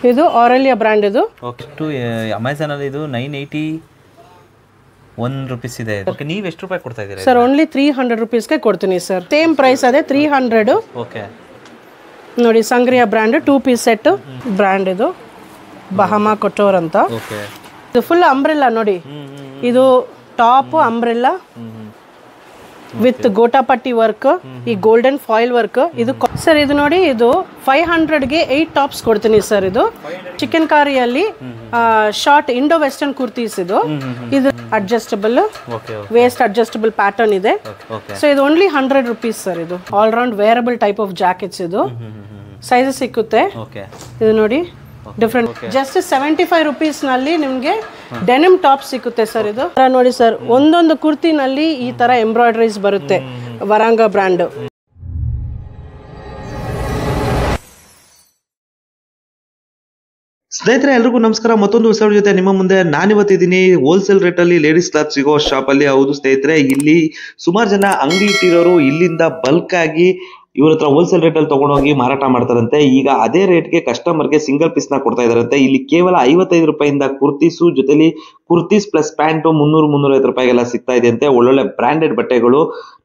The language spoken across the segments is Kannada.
ಇದು ಆರೆಲಿಯಾ ಬ್ರ್ಯಾಂಡ್ ಇದು. ಓಕೆ. ಅಮೆಝಾನ್ ಅಲ್ಲಿ ಇದು 981 ರೂಪೀಸ್ ಇದೆ. ಓಕೆ, ನೀವು ಎಷ್ಟು ರೂಪಾಯಿ ಕೊಡ್ತಾ ಇದ್ದೀರಾ ಸರ್? ಓನ್ಲಿ 300 ರೂಪೀಸ್ಗೆ ಕೊಡ್ತೀನಿ ಸರ್. ಸೇಮ್ ಪ್ರೈಸ್ ಅದೇ 300. ಓಕೆ ನೋಡಿ, ಸಂಗ್ರಿಯಾ ಬ್ರ್ಯಾಂಡ್ 2 ಪೀಸ್ ಸೆಟ್ ಬ್ರ್ಯಾಂಡ್ ಇದು, ಬಹಮಾ ಕೊಟೋರ್ ಅಂತ. ಓಕೆ. ಇದು ಫುಲ್ ಅಂಬ್ರೆಲ್ಲಾ ನೋಡಿ, ಇದು top umbrella with gota patti work, ಈ ಗೋಲ್ಡನ್ ಫಾಯಿಲ್ ವರ್ಕ್ ಇದು ಸರ್. ಇದು ನೋಡಿ, ಇದು 500ಗೆ 8 ಟಾಪ್ಸ್ ಕೊಡ್ತೀನಿ ಸರ್. ಇದು ಚಿಕನ್ ಕಾರಿಯಲ್ಲಿ ಶಾರ್ಟ್ ಇಂಡೋ ವೆಸ್ಟರ್ನ್ ಕುರ್ತೀಸ್. ಇದು ಅಡ್ಜಸ್ಟಬಲ್ ವೇಸ್ಟ್ ಅಡ್ಜಸ್ಟಬಲ್ ಪ್ಯಾಟರ್ನ್ ಇದೆ. ಸೊ ಇದು ಓನ್ಲಿ 100 ರೂಪೀಸ್ ಸರ್. ಇದು all round wearable type of jackets. ಇದು ಸೈಜಸ್ ಸಿಕ್ಕುತ್ತೆ. ಇದು ನೋಡಿ ಡಿಫ್ರೆಂಟ್, ಜಸ್ಟ್ 75 ರೂಪೀಸ್ ನಲ್ಲಿ ನಿಮ್ಗೆ ಡೆನಿಮ್ ಟಾಪ್ ಸಿಕ್ಕುತ್ತೆ ಸರ್. ಇದು ನೋಡಿ ಸರ್, ಒಂದೊಂದು ಕುರ್ತಿನಲ್ಲಿ ಈ ತರ ಎಂಬ್ರಾಯ್ಡರೀಸ್ ಬರುತ್ತೆ, ವರಾಂಗ ಬ್ರ್ಯಾಂಡ್. ಸ್ನೇಹಿತರೆ ಎಲ್ರಿಗೂ ನಮಸ್ಕಾರ. ಮತ್ತೊಂದು ಹೊಸ ಜೊತೆ ನಿಮ್ಮ ಮುಂದೆ ನಾನಿವತ್ತಿದ್ದೀನಿ ಹೋಲ್ಸೇಲ್ ರೇಟ್ ಅಲ್ಲಿ ಲೇಡೀಸ್ ಕ್ಲಾತ್ ಸಿಗೋ ಶಾಪ್ ಅಲ್ಲಿ. ಹೌದು ಸ್ನೇಹಿತರೆ, ಇಲ್ಲಿ ಸುಮಾರು ಜನ ಅಂಗಡಿ ಇಟ್ಟಿರೋರು ಇಲ್ಲಿಂದ ಬಲ್ಕ್ ಆಗಿ ಇವ್ರ ಹತ್ರ ಹೋಲ್ಸೇಲ್ ರೇಟ್ ಅಲ್ಲಿ ತಗೊಂಡೋಗಿ ಮಾರಾಟ ಮಾಡ್ತಾರಂತೆ. ಈಗ ಅದೇ ರೇಟ್ಗೆ ಕಸ್ಟಮರ್ಗೆ ಸಿಂಗಲ್ ಪೀಸ್ ನ ಕೊಡ್ತಾ ಇದಾರಂತೆ. ಇಲ್ಲಿ ಕೇವಲ 55 ರೂಪಾಯಿಂದ ಕುರ್ತೀಸು ಜೊತೆಲಿ ಕುರ್ತೀಸ್ ಪ್ಲಸ್ ಪ್ಯಾಂಟು 300-350 ರೂಪಾಯಿಗೆಲ್ಲ ಸಿಗ್ತಾ ಇದೆ ಅಂತೆ. ಒಳ್ಳೊಳ್ಳೆ ಬ್ರಾಂಡೆಡ್ ಬಟ್ಟೆಗಳು.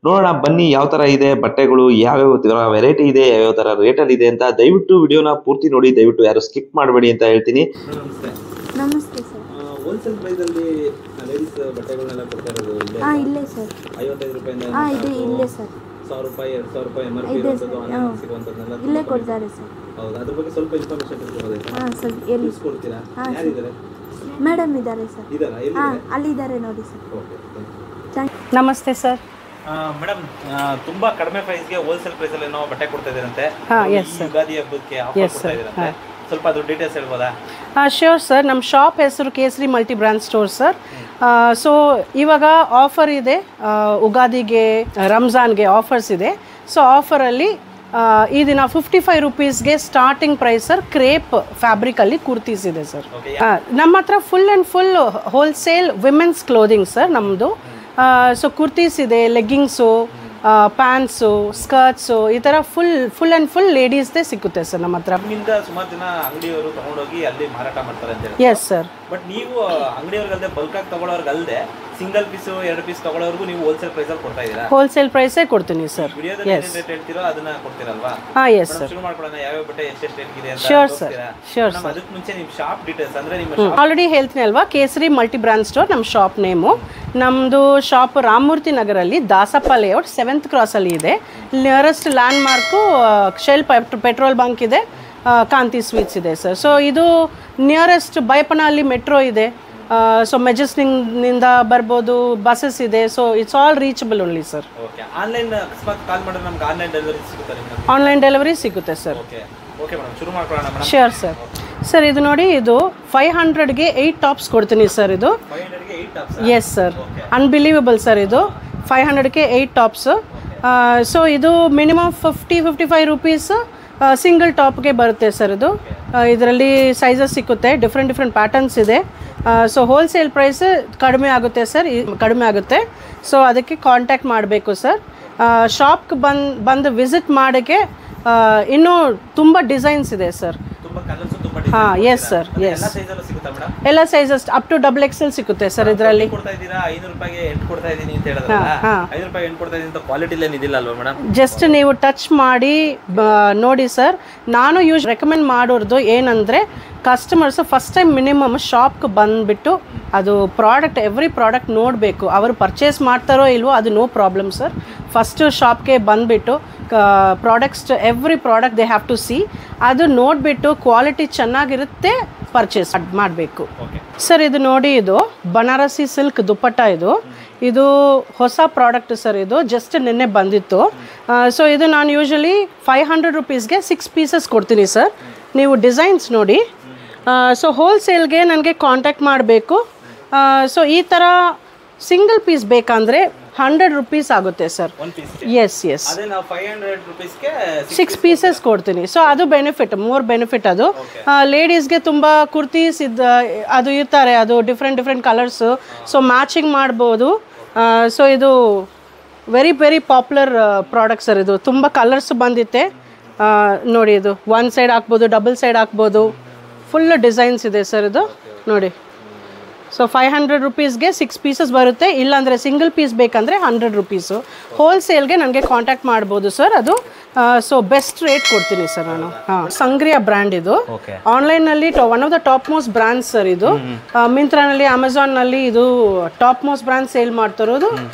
ನೋಡೋಣ ಬನ್ನಿ ಯಾವ ತರ ಇದೆ ಬಟ್ಟೆಗಳು, ಯಾವ್ಯಾವ ವೆರೈಟಿ ಇದೆ, ಯಾವ್ಯಾವ ತರ ರೇಟ್ ಅಲ್ಲಿ ಇದೆ ಅಂತ. ದಯವಿಟ್ಟು ವಿಡಿಯೋನ ಪೂರ್ತಿ ನೋಡಿ, ದಯವಿಟ್ಟು ಯಾರು ಸ್ಕಿಪ್ ಮಾಡಬೇಡಿ ಅಂತ ಹೇಳ್ತೀನಿ. ನಮಸ್ತೆ ಸರ್. ಹೋಲ್ಸೇಲ್ ಪ್ರೈಸ್ ಅಲ್ಲಿ ಲೇಡೀಸ್ ಬಟ್ಟೆಗಳನ್ನೆಲ್ಲ ಕೊಡ್ತಾ ಇರೋದು ಇಲ್ಲೇ ಸರ್. 55 ರೂಪಾಯಿಂದ ಇದೆ ಇಲ್ಲೇ ಸರ್. 1000 ರೂಪಾಯಿ 2000 ರೂಪಾಯಿ MRP ಇರೋದು ಆನ್ಲೈನ್ ಸಿಗುವಂತದನ್ನೆಲ್ಲ ಇಲ್ಲೇ ಕೊಡ್ತಾರೆ ಸರ್. ಹೌದಾ? ಅದ್ರ ಬಗ್ಗೆ ಸ್ವಲ್ಪ ಇನ್ಫಾರ್ಮೇಷನ್ ತಿಳ್ಕೊಳ್ಳೋದೈತೆ. ಸರ್ ಎಲ್ಲಿ ಕೊಡ್ತೀರಾ? ಯಾರಿದ್ದಾರೆ? ಮೇಡಮ್ ಇದ್ದಾರೆ ಸರ್. ಇದಾರಾ? ಎಲ್ಲಿ? ಅಲ್ಲಿ ಇದ್ದಾರೆ ನೋಡಿ ಸರ್. ಓಕೆ. ನಮಸ್ತೆ ಸರ್. ಮೇಡಮ್, ತುಂಬಾ ಕಡಿಮೆ ಪ್ರೈಸ್ಗೆ ಹೋಲ್ಸೇಲ್ ಪ್ರೈಸ್ ಅಲ್ಲಿ ಏನೋ ಬಟ್ಟೆ ಕೊಡ್ತಾ ಇದ್ದೀರಂತೆ. ಯುಗಾದಿ ಹಬ್ಬಕ್ಕೆ ಆಫರ್ ಕೊಡ್ತಾ ಇದ್ದೀರಂತೆ. ಸ್ವಲ್ಪ ಅದು ಡೀಟೇಲ್ಸ್ ಹೇಳ್ಬೋದಾ? Sure sir. ನಮ್ಮ ಶಾಪ್ ಹೆಸರು ಕೇಸರಿ multi brand store sir. So ಇವಾಗ ಆಫರ್ ಇದೆ, ಉಗಾದಿಗೆ ರಂಜಾನ್ಗೆ ಆಫರ್ಸ್ ಇದೆ. ಸೊ ಆಫರಲ್ಲಿ ಈ ದಿನ 55 ರೂಪೀಸ್ಗೆ ಸ್ಟಾರ್ಟಿಂಗ್ ಪ್ರೈಸ್ ಸರ್. ಕ್ರೇಪ್ ಫ್ಯಾಬ್ರಿಕಲ್ಲಿ ಕುರ್ತೀಸ್ ಇದೆ ಸರ್. ನಮ್ಮ ಹತ್ರ full and full wholesale women's clothing sir ನಮ್ಮದು. ಸೊ ಕುರ್ತೀಸ್ ಇದೆ, ಲೆಗ್ಗಿಂಗ್ಸು, ಪ್ಯಾಂಟ್ಸು, ಸ್ಕರ್ಟ್ಸು, ಈ ಥರ ಫುಲ್ ಆ್ಯಂಡ್ ಫುಲ್ ಲೇಡೀಸ್ದೇ ಸಿಕ್ಕುತ್ತೆ ಸರ್ ನಮ್ಮ ಹತ್ರ. ಸುಮಾರು ಜನ ಅಂಗಡಿಯವರು ತಗೊಂಡೋಗಿ ಅಲ್ಲಿ ಮಾರಾಟ ಮಾಡ್ತಾರೆ ಅಂತ ಹೇಳಿ. Yes sir. ಬಟ್ ನೀವು ಅಂಗಡಿಯವ್ರಿಗಲ್ಲದೆ ಬಲ್ಕಾಗಿ ತಗೊಳ್ಳೋರ್ಗಲ್ದೆ ಸಿಂಗಲ್ ಪೀಸು 2 ಪೀಸ್ ತಗೊಳ್ಳೋರ್ಗು ನೀವು ಹೋಲ್ಸೇಲ್ ಪ್ರೈಸ್ ಅಲ್ಲಿ ಕೊಡ್ತಾ ಇದ್ದೀರಾ? ಹೋಲ್ಸೇಲ್ ಪ್ರೈಸೇ ಕೊಡ್ತೀನಿ ಸರ್. ವಿಡಿಯೋದಲ್ಲಿ ಏನು ರೇಟ್ ಹೇಳ್ತೀರೋ ಅದನ್ನ ಕೊಡ್ತೀರಲ್ವಾ? Yes sir. ಶುರು ಮಾಡ್ಕೊಳ್ಳೋಣ, ಯಾವ ಬಟ್ಟೆ ಎಷ್ಟು ರೇಟ್ಗಿದೆ ಅಂತ. Sure sir, sure sir. ಅದಕ್ಕೆ ಮುಂಚೆ ನಿಮ್ಮ ಶಾಪ್ ಡೀಟೇಲ್ಸ್ ಅಂದ್ರೆ ನಿಮ್ಮ ಆಲ್ರೆಡಿ ಹೇಳ್ತೀನಿ ಅಲ್ವಾ, ಕೇಸರಿ ಮಲ್ಟಿ ಬ್ರ್ಯಾಂಡ್ ಸ್ಟೋರ್ ನಮ್ಮ ಶಾಪ್ ನೇಮು. ನಮ್ಮದು ಶಾಪ್ ರಾಮಮೂರ್ತಿ ನಗರಲ್ಲಿ ದಾಸಪ್ಪ ಲೇಔಟ್ 7th ಕ್ರಾಸಲ್ಲಿ ಇದೆ. Nearest landmark Shell petrol bunk ಇದೆ, ಕಾಂತಿ ಸ್ವೀಟ್ಸ್ ಇದೆ ಸರ್. ಸೊ ಇದು ನಿಯರೆಸ್ಟ್ ಬೈಪನಲ್ಲಿ ಮೆಟ್ರೋ ಇದೆ. ಸೊ ಮೆಜೆಸ್ಟಿಕ್ನಿಂದ ಬರ್ಬೋದು, ಬಸ್ಸಸ್ ಇದೆ. So it's all reachable only sir. Okay. Online ಅಕಸ್ಮಾತ್ ಕಾಲ್ ಮಾಡಿದ್ರೆ ನಮ್ಗೆ ಆನ್ಲೈನ್ ಡೆಲಿವರಿ ಸಿಗುತ್ತೆ? ಆನ್ಲೈನ್ ಡೆಲಿವರಿ ಸಿಗುತ್ತೆ ಸರ್. ಓಕೆ ಓಕೆ ಮೇಡಮ್, ಶುರು ಮಾಡ್ಕೊಳ್ಳೋಣ ಮೇಡಮ್. Sure sir. ಸರ್ ಇದು ನೋಡಿ, ಇದು 500ಗೆ 8 ಟಾಪ್ಸ್ ಕೊಡ್ತೀನಿ ಸರ್. ಇದು 500ಗೆ 8 tops? Yes sir. Unbelievable sir. ಇದು 500ಗೆ 8 ಟಾಪ್ಸ್. ಸೊ ಇದು ಮಿನಿಮಮ್ 50-55 ರೂಪೀಸ್ ಸಿಂಗಲ್ ಟಾಪ್ಗೆ ಬರುತ್ತೆ ಸರ್. ಇದು ಇದರಲ್ಲಿ ಸೈಜಸ್ ಸಿಕ್ಕುತ್ತೆ, ಡಿಫ್ರೆಂಟ್ ಪ್ಯಾಟರ್ನ್ಸ್ ಇದೆ. ಸೊ ಹೋಲ್ಸೇಲ್ ಪ್ರೈಸ್ ಕಡಿಮೆ ಆಗುತ್ತೆ ಸರ್, ಕಡಿಮೆ ಆಗುತ್ತೆ. ಸೊ ಅದಕ್ಕೆ ಕಾಂಟ್ಯಾಕ್ಟ್ ಮಾಡಬೇಕು ಸರ್. ಶಾಪ್ಗೆ ಬಂದು ವಿಸಿಟ್ ಮಾಡೋಕ್ಕೆ ಇನ್ನೂ ತುಂಬ ಡಿಸೈನ್ಸ್ ಇದೆ ಸರ್. ಹಾಂ ಎಸ್ ಸರ್. ಎಸ್, ಎಲ್ಲ ಸೈಜಸ್ ಅಪ್ ಟು XXL ಸಿಗುತ್ತೆ ಸರ್ ಇದರಲ್ಲಿ. ಜಸ್ಟ್ ನೀವು ಟಚ್ ಮಾಡಿ ನೋಡಿ ಸರ್. ನಾನು ರೆಕಮೆಂಡ್ ಮಾಡೋದು ಏನಂದರೆ, ಕಸ್ಟಮರ್ಸು ಫಸ್ಟ್ ಟೈಮ್ ಮಿನಿಮಮ್ ಶಾಪ್ಗೆ ಬಂದುಬಿಟ್ಟು ಅದು ಎವ್ರಿ ಪ್ರಾಡಕ್ಟ್ ನೋಡಬೇಕು. ಅವರು ಪರ್ಚೇಸ್ ಮಾಡ್ತಾರೋ ಇಲ್ವೋ ಅದು ನೋ ಪ್ರಾಬ್ಲಮ್ ಸರ್. ಫಸ್ಟು ಶಾಪ್ಗೆ ಬಂದುಬಿಟ್ಟು every product they have to see. ಅದು ನೋಡಿಬಿಟ್ಟು ಕ್ವಾಲಿಟಿ ಚೆನ್ನಾಗಿರುತ್ತೆ ಪರ್ಚೇಸ್ ಮಾಡಬೇಕು ಸರ್. ಇದು ನೋಡಿ, ಇದು ಬನಾರಸಿ ಸಿಲ್ಕ್ ದುಪ್ಪಟ್ಟ. ಇದು ಹೊಸ ಪ್ರಾಡಕ್ಟ್ ಸರ್. ಇದು ಜಸ್ಟ್ ನಿನ್ನೆ ಬಂದಿತ್ತು. ಸೊ ಇದು ನಾನು ಯೂಶಲಿ 500 ರೂಪೀಸ್ಗೆ 6 ಪೀಸಸ್ ಕೊಡ್ತೀನಿ ಸರ್. ನೀವು ಡಿಸೈನ್ಸ್ ನೋಡಿ. ಸೊ ಹೋಲ್ಸೇಲ್ಗೆ ನನಗೆ ಕಾಂಟ್ಯಾಕ್ಟ್ ಮಾಡಬೇಕು. ಸೊ ಈ ಥರ ಸಿಂಗಲ್ ಪೀಸ್ ಬೇಕಂದರೆ 100 ರೂಪೀಸ್ ಆಗುತ್ತೆ ಸರ್. Yes yes. 6 ಪೀಸಸ್ ಕೊಡ್ತೀನಿ. ಸೊ ಅದು ಮೋರ್ ಬೆನಿಫಿಟ್. ಅದು ಲೇಡೀಸ್ಗೆ ತುಂಬ ಕುರ್ತೀಸ್ ಅದು ಇರ್ತಾರೆ, ಅದು ಡಿಫ್ರೆಂಟ್ ಕಲರ್ಸು. ಸೊ ಮ್ಯಾಚಿಂಗ್ ಮಾಡ್ಬೋದು. ಸೊ ಇದು ವೆರಿ ಪಾಪ್ಯುಲರ್ ಪ್ರಾಡಕ್ಟ್ ಸರ್. ಇದು ತುಂಬ ಕಲರ್ಸ್ ಬಂದಿತ್ತೆ ನೋಡಿ. ಇದು 1 ಸೈಡ್ ಹಾಕ್ಬೋದು, ಡಬಲ್ ಸೈಡ್ ಹಾಕ್ಬೋದು. ಫುಲ್ ಡಿಸೈನ್ಸ್ ಇದೆ ಸರ್ ಇದು ನೋಡಿ. ಸೊ 500 ರುಪೀಸ್ಗೆ 6 ಪೀಸಸ್ ಬರುತ್ತೆ, ಇಲ್ಲಾಂದರೆ ಸಿಂಗಲ್ ಪೀಸ್ ಬೇಕಂದರೆ 100 ರುಪೀಸು. ಹೋಲ್ಸೇಲ್ಗೆ ನನಗೆ ಕಾಂಟ್ಯಾಕ್ಟ್ ಮಾಡ್ಬೋದು ಸರ್. ಅದು ಸೊ ಬೆಸ್ಟ್ ರೇಟ್ ಕೊಡ್ತೀನಿ ಸರ್ ನಾನು. ಸಂಗ್ರಿಯಾ ಬ್ರ್ಯಾಂಡ್ ಇದು. ಆನ್ಲೈನಲ್ಲಿ one of the top most brands sir ಇದು. ಮಿಂತ್ರಾನಲ್ಲಿ, ಅಮೆಝಾನ್ನಲ್ಲಿ ಇದು ಟಾಪ್ ಮೋಸ್ಟ್ ಬ್ರ್ಯಾಂಡ್ ಸೇಲ್ ಮಾಡ್ತಿರೋದು.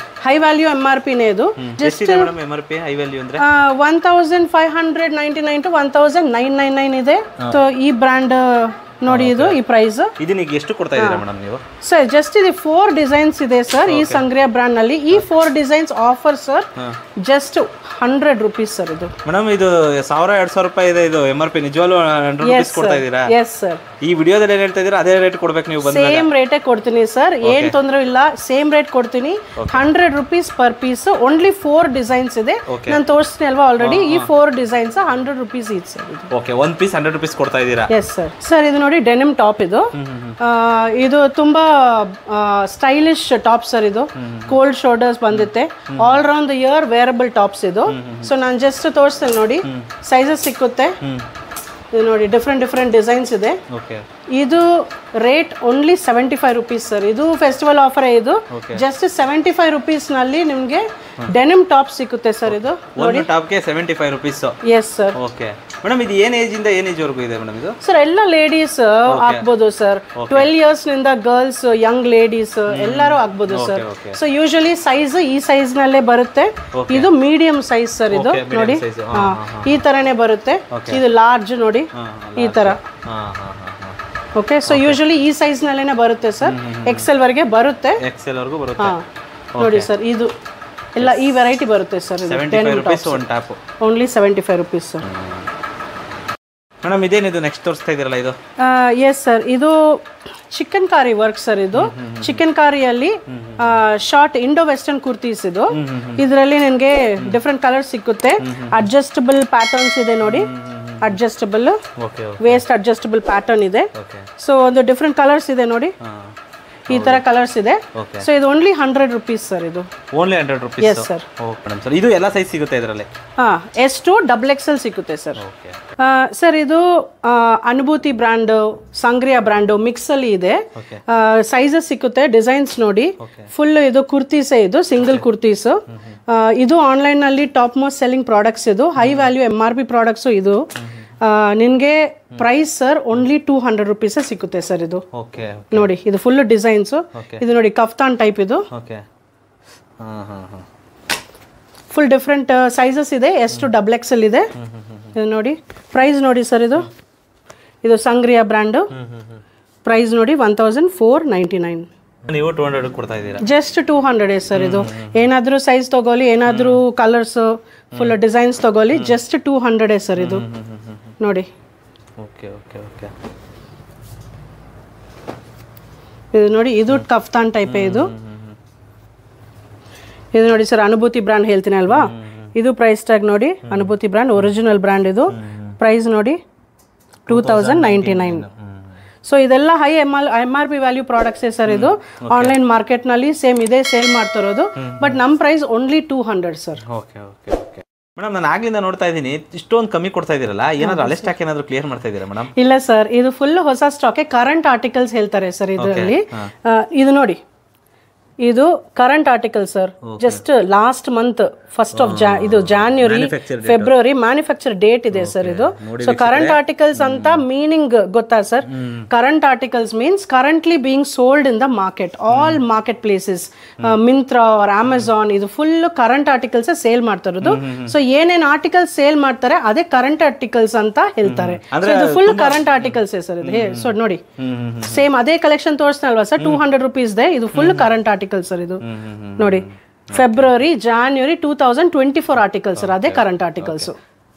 ಹೈ ವ್ಯಾಲ್ಯೂ MRPನೇ ಇದು. ಜಸ್ಟ್ 1599 to 1999 ಇದೆ. ಸೊ ಈ ಬ್ರ್ಯಾಂಡ್ ನೋಡಿ, ಇದು ಈ ಪ್ರೈಸ್. ಇದನ್ನ ಎಷ್ಟು ಕೊಡ್ತಾ ಇದ್ದೀರಾ ಮೇಡಮ್ ನೀವು? ಸರ್ ಜಸ್ಟ್ ಇದು 4 ಡಿಸೈನ್ಸ್ ಇದೆ ಸರ್ ಈ ಸಂಗ್ರಿಯಾ ಬ್ರ್ಯಾಂಡ್ ನಲ್ಲಿ. ಈ 4 designs offer sir just 100 rupees sir ಇದು. ಮೇಡಮ್ ಇದು 1000-2000 ರೂಪಾಯಿ ಇದೆ ಇದು MRP. ನಿಜವಾಗ್ಲೂ 100 ರೂಪೀಸ್ ಕೊಡ್ತಾ ಇದ್ದೀರಾ? Yes sir. ಈ ವಿಡಿಯೋದಲ್ಲಿ ಏನು ಹೇಳ್ತಾ ಇದ್ದೀರಾ ಅದೇ ರೇಟ್ ಕೊಡ್ಬೇಕು ನೀವು ಬಂದಾಗ? ಸೇಮ್ ರೇಟೇ ಕೊಡ್ತೀನಿ ಸರ್, ಏನ್ ತೊಂದರೆ ಇಲ್ಲ. ಸೇಮ್ ರೇಟ್ ಕೊಡ್ತೀನಿ. 100 rupees per piece. Only 4 designs ಇದೆ. ನಾನು ತೋರಿಸ್ತೀನಿ ಅಲ್ವಾ ಆಲ್ರೆಡಿ. ಈ 4 ಡಿಸೈನ್ಸ್ 100 ರುಪೀಸ್ ಈಚ್ ಸರ್ ಇದು. ಓಕೆ, ಒಂದು ಪೀಸ್ 100 ರೂಪೀಸ್ ಕೊಡ್ತಾ ಇದ್ದೀರಾ? Yes sir. ಸರ್ ಇದು ನೋಡಿ ಡೆನಿಮ್ ಟಾಪ್ ಇದು. ಇದು ತುಂಬಾ ಸ್ಟೈಲಿಶ್ ಟಾಪ್ ಸರ್ ಇದು. ಕೋಲ್ಡ್ ಶೋಲ್ಡರ್ಸ್ ಬಂದಿತ್ತೆ. All round the year wearable tops ಇದು. ಸೊ ನಾನು ಜಸ್ಟ್ ತೋರಿಸ್ತೇನೆ ನೋಡಿ, ಸೈಜಸ್ ಸಿಕ್ಕುತ್ತೆ. ಇದು ನೋಡಿ ಡಿಫ್ರೆಂಟ್ ಡಿಸೈನ್ಸ್ ಇದೆ. ಇದು ರೇಟ್ ಓನ್ಲಿ 75 ರುಪೀಸ್ ಸರ್. ಇದು ಫೆಸ್ಟಿವಲ್ ಆಫರ್ ಇದು. ಜಸ್ಟ್ 75 ರುಪೀಸ್ ನಲ್ಲಿ ನಿಮ್ಗೆ ಡೆನಿಮ್ ಟಾಪ್ ಸಿಕ್ಕುತ್ತೆ ಸರ್. ಇದು ನೋಡಿ, ಟಾಪ್ಗೆ 75 rupees. Yes sir. Okay madam, ಇದು ಏನ್ ಏಜ್ ಇಂದ ಏನ್ ಏಜ್ ವರೆಗೂ ಇದೆ ಮೇಡಮ್ ಇದು? ಸರ್ ಎಲ್ಲ ಲೇಡೀಸ್ ಹಾಕ್ಬೋದು ಸರ್. 12 ಇಯರ್ಸ್ ನಿಂದ ಗರ್ಲ್ಸ್, ಯಂಗ್ ಲೇಡೀಸ್ ಎಲ್ಲರೂ ಹಾಕ್ಬೋದು ಸರ್. ಸೊ ಯೂಶಲಿ ಸೈಜ್ ಈ ಸೈಜ್ ನಲ್ಲೇ ಬರುತ್ತೆ. ಇದು ಮೀಡಿಯಂ ಸೈಜ್ ಸರ್ ಇದು ನೋಡಿ. ಈ ತರನೇ ಬರುತ್ತೆ. ಇದು ಲಾರ್ಜ್ ನೋಡಿ ಈ ತರ. ಓಕೆ, ಸೊ ಯೂಶಲಿ ಈ ಸೈಜ್ ನಲ್ಲೇನೆ ಬರುತ್ತೆ ಸರ್. XL ವರೆಗೆ ಬರುತ್ತೆ. XL ವರೆಗೂ ಬರುತ್ತೆ. ನೋಡಿ ಸರ್, ಇದು ಎಲ್ಲ ಈ ವೆರೈಟಿ ಬರುತ್ತೆ ಸರ್. ಇದು 75 rupees one top. Only 75 rupees sir. Madam ಇದೇನಿದು ನೆಕ್ಸ್ಟ್ ತೋರಿಸ್ತಾ ಇದ್ದೀರಲ್ಲ ಇದು? ಎಸ್ ಸರ್, ಇದು ಚಿಕನ್ ಕಾರಿ ವರ್ಕ್ ಸರ್. ಇದು ಚಿಕನ್ ಕಾರಿಯಲ್ಲಿ ಶಾರ್ಟ್ ಇಂಡೋ ವೆಸ್ಟರ್ನ್ ಕುರ್ತೀಸ್ ಇದು. ಇದರಲ್ಲಿ ನಿಮಗೆ ಡಿಫ್ರೆಂಟ್ ಕಲರ್ಸ್ ಸಿಕ್ಕುತ್ತೆ. ಅಡ್ಜಸ್ಟಬಲ್ ಪ್ಯಾಟರ್ನ್ಸ್ ಇದೆ ನೋಡಿ. ಅಡ್ಜಸ್ಟಬಲ್ ವೇಸ್ಟ್ ಅಡ್ಜಸ್ಟಬಲ್ ಪ್ಯಾಟರ್ನ್ ಇದೆ. ಸೊ ಒಂದು ಡಿಫ್ರೆಂಟ್ ಕಲರ್ಸ್ ಇದೆ ನೋಡಿ. ಈ ತರ ಕಲರ್ಸ್ ಇದೆ. ಸೊ ಇದು ಓನ್ಲಿ 100 ರುಪೀಸ್ ಸರ್. ಇದು only 100 rupees. Yes sir. Sir ಇದು ಎಲ್ಲ ಸೈಜ್ ಸಿಗುತ್ತೆ ಇದರಲ್ಲಿ? S to XXL ಸಿಗುತ್ತೆ ಸರ್. ಸರ್ ಇದು ಅನುಭೂತಿ ಬ್ರ್ಯಾಂಡ್, ಸಂಗ್ರಿಯಾ ಬ್ರ್ಯಾಂಡು ಮಿಕ್ಸ್ ಅಲ್ಲಿ ಇದೆ. ಸೈಜಸ್ ಸಿಕ್ಕುತ್ತೆ. ಡಿಸೈನ್ಸ್ ನೋಡಿ, ಫುಲ್ ಇದು ಕುರ್ತೀಸೇ. ಇದು ಸಿಂಗಲ್ ಕುರ್ತೀಸ್. ಇದು ಆನ್ಲೈನ್ ನಲ್ಲಿ ಟಾಪ್ ಮೋಸ್ಟ್ ಸೆಲ್ಲಿಂಗ್ ಪ್ರಾಡಕ್ಟ್ಸ್. ಇದು ಹೈ ವ್ಯಾಲ್ಯೂ MRP ಪ್ರಾಡಕ್ಟ್ಸ್. ಇದು ನಿಮಗೆ ಪ್ರೈಸ್ ಸರ್ ಓನ್ಲಿ 200 ರುಪೀಸ್ ಸಿಕ್ಕುತ್ತೆ ಸರ್. ಇದು ನೋಡಿ, ಇದು ಫುಲ್ ಡಿಸೈನ್ಸ್. ಇದು ನೋಡಿ ಕಫ್ತಾನ್ ಟೈಪ್. ಇದು ಫುಲ್ ಡಿಫ್ರೆಂಟ್ ಸೈಜಸ್ ಇದೆ. S to XXL ಇದೆ. ಇದು ನೋಡಿ ಪ್ರೈಸ್ ನೋಡಿ ಸರ್. ಇದು ಸಂಗ್ರಿಯಾ ಬ್ರ್ಯಾಂಡು. ಪ್ರೈಸ್ ನೋಡಿ 1499. ನೀವು 200 ಕೊಡ್ತಾ ಇದ್ದೀರಾ? Just 200 sir. ಇದು ಏನಾದರೂ ಸೈಜ್ ತಗೊಳ್ಳಿ, ಏನಾದರೂ ಕಲರ್ಸ್ ಫುಲ್ ಡಿಸೈನ್ಸ್ ತಗೊಳ್ಳಿ, ಜಸ್ಟ್ 200 ಸರ್. ಇದು ನೋಡಿ. Okay okay okay. ಇದು ನೋಡಿ, ಇದು ಕಫ್ತಾನ್ ಟೈಪೇ. ಇದು ನೋಡಿ ಸರ್, ಅನುಭೂತಿ ಬ್ರ್ಯಾಂಡ್ ಹೇಳ್ತೀನಿ ಅಲ್ವಾ. ಇದು ಪ್ರೈಸ್ ಟ್ಯಾಗ್ ನೋಡಿ, ಅನುಭೂತಿ ಬ್ರ್ಯಾಂಡ್ ಒರಿಜಿನಲ್ ಬ್ರ್ಯಾಂಡ್. ಇದು ಪ್ರೈಸ್ ನೋಡಿ 2099. ಸೊ ಇದೆಲ್ಲ ಹೈ MRP ವ್ಯಾಲ್ಯೂ ಪ್ರಾಡಕ್ಟ್ಸೇ ಸರ್. ಇದು ಆನ್ಲೈನ್ ಮಾರ್ಕೆಟ್ನಲ್ಲಿ ಸೇಮ್ ಇದೇ ಸೇಲ್ ಮಾಡ್ತಿರೋದು. ಬಟ್ ನಮ್ಮ price only 200 sir. Okay okay okay. Madam ನಾನು ಆಗ್ಲಿಂದ ನೋಡ್ತಾ ಇದ್ದೀನಿ, ಇಷ್ಟೊಂದು ಕಮ್ಮಿ ಕೊಡ್ತಾ ಇದ್ದೀರಲ್ಲ, ಏನಾದ್ರು ಹಳೆ ಸ್ಟಾಕ್ ಏನಾದ್ರು ಕ್ಲಿಯರ್ ಮಾಡ್ತಾ ಇದ್ದೀರಾ ಮೇಡಮ್? ಇಲ್ಲ ಸರ್, ಇದು ಫುಲ್ ಹೊಸ ಸ್ಟಾಕೆ. ಕರೆಂಟ್ ಆರ್ಟಿಕಲ್ಸ್ ಹೇಳ್ತಾರೆ ಸರ್ ಇದರಲ್ಲಿ. ಇದು ನೋಡಿ, ಇದು current article sir. Just last month first of ಇದು ಜಾನ್ವರಿ ಫೆಬ್ರವರಿ ಮ್ಯಾನುಫ್ಯಾಕ್ಚರ್ ಡೇಟ್ ಇದೆ ಸರ್ ಇದು. ಸೊ ಕರೆಂಟ್ ಆರ್ಟಿಕಲ್ಸ್ ಅಂತ ಮೀನಿಂಗ್ ಗೊತ್ತಾ sir? Current articles means currently being sold in the market, all market places, Myntra or Amazon. ಇದು ಫುಲ್ ಕರೆಂಟ್ ಆರ್ಟಿಕಲ್ಸ್ ಸೇಲ್ ಮಾಡ್ತಾ ಇರೋದು. ಸೊ ಏನೇನ್ ಆರ್ಟಿಕಲ್ಸ್ ಸೇಲ್ ಮಾಡ್ತಾರೆ ಅದೇ ಕರೆಂಟ್ ಆರ್ಟಿಕಲ್ಸ್ ಅಂತ ಹೇಳ್ತಾರೆ. ಇದು ಫುಲ್ ಕರೆಂಟ್ ಆರ್ಟಿಕಲ್ಸ್ ಸರ್ ಇದು. ಸೊ ನೋಡಿ, ಸೇಮ್ ಅದೇ ಕಲೆಕ್ಷನ್ ತೋರಿಸ್ನಲ್ವಾ ಸರ್, 200 ರುಪೀಸ್ ಇದೆ. ಇದು ಫುಲ್ ಕರೆಂಟ್ ಆರ್ಟಿಕಲ್ ಸರ್. ಇದು ನೋಡಿ, ಫೆಬ್ರವರಿ ಜಾನ್ವರಿ 2024 ಆರ್ಟಿಕಲ್ ಸರ್, ಅದೇ ಕರೆಂಟ್ ಆರ್ಟಿಕಲ್ಸ್.